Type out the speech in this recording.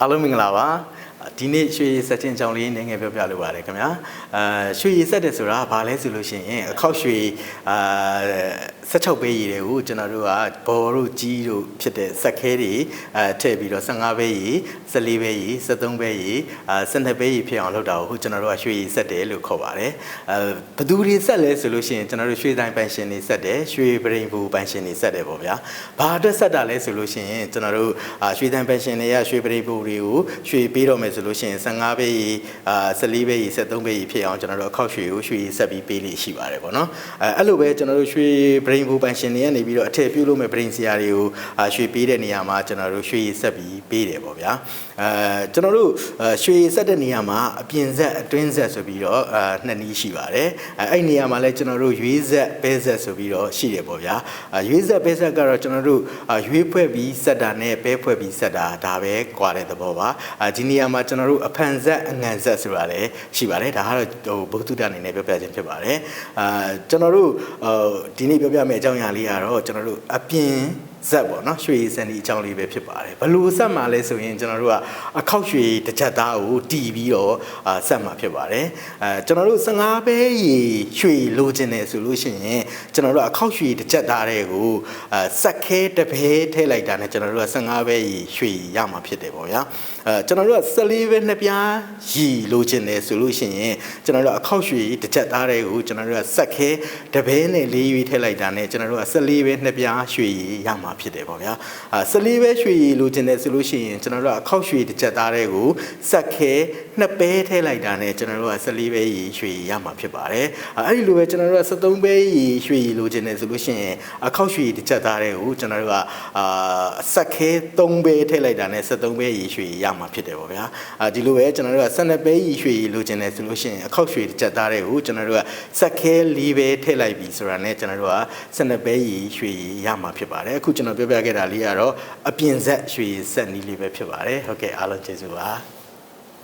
အားလုံးမင်္ဂလာပါဒီနေ့ရွှေရည်ဆက်ချင်းကြောင်းလေးနည်းငယ်ပြောပြလိုပါတယ်ခင်ဗျာရွှေရည်ဆက်တယ်ဆိုတာဘာလဲဆိုလို့ရှိရင်အခောက်ရွှေ16ပဲရည်တွေကိုကျွန်တော်တို့ကဘော်တို့ကြီးတို့ဖြစ်တဲ့စက်ခဲတွေထည့်ပြီးတော့15ပဲရည်14ပဲရည်13ပဲရည်12ပဲရည်ဖြစ်အောင်လုပ်တာကိုကျွန်တော်တို့ကရွှေရည်ဆက်တယ်လို့ခေါ်ပါတယ်ဘသူတွေဆက်လဲဆိုလို့ရှိရင်ကျွန်တော်တို့ရွှေတိုင်းပန်ရှင်တွေဆက်တယ်ရွှေပရိန်ဘူပန်ရှင်တွေဆက်တယ်ပေါ့ဗျာဘာအတွက်ဆက်တာလဲဆိုလို့ရှိရင်ကျွန်တော်တို့ရွှေတိုင်းပန်ရှင်တွေကရွှေပရိန်ဘူတွေကိုရွှေပေးတော့မယ်ဆိုလို့ရှိရင်15ပဲရည်14ပဲရည်13ပဲရည်ဖြစ်အောင်ကျွန်တော်တို့အခောက်ရွှေကိုရွှေဆက်ပြီးပေးလို့ရှိပါတယ်ပေါ့နော်အဲ့လိုပဲကျွန်တော်တို့ရွှေပရိန်ဘူပန်ရှင်တွေကနေပြီးတော့အထည့်ပြုလို့မဲ့ပရိန်စီယာတွေကိုရွှေပေးတဲ့နေရာမှာကျွန်တော်တို့ရွှေဆက်ပြီးပေးတယ်ပေါ့ဗျာကျွန်တော်တို့ရွှေဆက်တဲ့နေရာမှာအပြင်ဆက်အတွင်းဆက်ဆိုပြီးတော့နှစ်နည်းရှိပါတယ်အဲ့နေရာမှာလဲကျွန်တော်တို့ရွေးဆက်ပဲဆက်ဆိုပြီးတော့ရှိတယ်ပေါ့ဗျာရွေးဆက်ပဲဆက်ကတော့ကျွန်တော်တို့ရွေးဖွဲ့ပြီးဆက်တာနဲ့ပဲဖွဲ့ပြီးဆက်တာဒါပဲကွာတဲ့သဘောပါဒီနေရာမှာကျွန်တော်တို့အဖန်ဆက်အငံဆက်ဆိုတာလည်းရှိပါတယ်ဒါကတော့ဘုသူတအနေနဲ့ပြောပြခြင်းဖြစ်ပါတယ်ကျွန်တော်တို့ဒီနေ့ပြောပြမယ့်အကြောင်းအရာလေးကတော့ကျွန်တော်တို့အပြင်ဇက်ပေါ့နော်ရွှေစံဒီအကြောင်းလေးပဲဖြစ်ပါတယ်ဘလို့ဆက်မှာလဲဆိုရင်ကျွန်တော်တို့ကအခောက်ရွှေတစ်ချက်သားကိုတီးပြီးတော့ဆက်မှာဖြစ်ပါတယ်ကျွန်တော်တို့15ပဲရေရွှေလိုချင်တယ်ဆိုလို့ရှိရင်ကျွန်တော်တို့အခောက်ရွှေတစ်ချက်သားတွေကိုဆက်ခဲတပဲထည့်လိုက်တာနဲ့ကျွန်တော်တို့က15ပဲရေရွှေရမှာဖြစ်တယ်ပေါ့ဗျာကျွန်တော်တို့က14ပဲနှစ်ပြားရီလိုချင်တယ်ဆိုလို့ရှိရင်ကျွန်တော်တို့အခောက်ရွှေတစ်ချက်သားတွေကိုကျွန်တော်တို့ကဆက်ခဲတပဲနဲ့လေးရွေးထည့်လိုက်တာနဲ့ကျွန်တော်တို့က14ပဲနှစ်ပြားရွှေရမှာဖြစ်တယ်ပေါ့ဗျာ14ပဲရွှေရည်လိုချင်တယ်ဆိုလို့ရှိရင်ကျွန်တော်တို့အခောက်ရွှေတစ်ချက်သားတွေကိုစက်ခဲနှစ်ပဲထည့်လိုက်တာနဲ့ကျွန်တော်တို့က14ပဲရည်ရွှေရည်ရမှာဖြစ်ပါတယ်အဲ့ဒီလိုပဲကျွန်တော်တို့က73ပဲရည်ရွှေရည်လိုချင်တယ်ဆိုလို့ရှိရင်အခောက်ရွှေတစ်ချက်သားတွေကိုကျွန်တော်တို့ကစက်ခဲ3ပဲထည့်လိုက်တာနဲ့73ပဲရည်ရွှေရည်ရမှာဖြစ်တယ်ပေါ့ဗျာဒီလိုပဲကျွန်တော်တို့က12ပဲရည်ရွှေရည်လိုချင်တယ်ဆိုလို့ရှိရင်အခောက်ရွှေတစ်ချက်သားတွေကိုကျွန်တော်တို့ကစက်ခဲ4ပဲထည့်လိုက်ပြီဆိုတာနဲ့ကျွန်တော်တို့က12ပဲရည်ရွှေရည်ရမှာဖြစ်ပါတယ်အခုကျွန်တော်ပြောပြခဲ့တာလေးကတော့အပြင်ဆက်ရွှေဆက်နီးလေးပဲဖြစ်ပါတယ်ဟုတ်ကဲ့အားလုံးကျေးဇူးပါ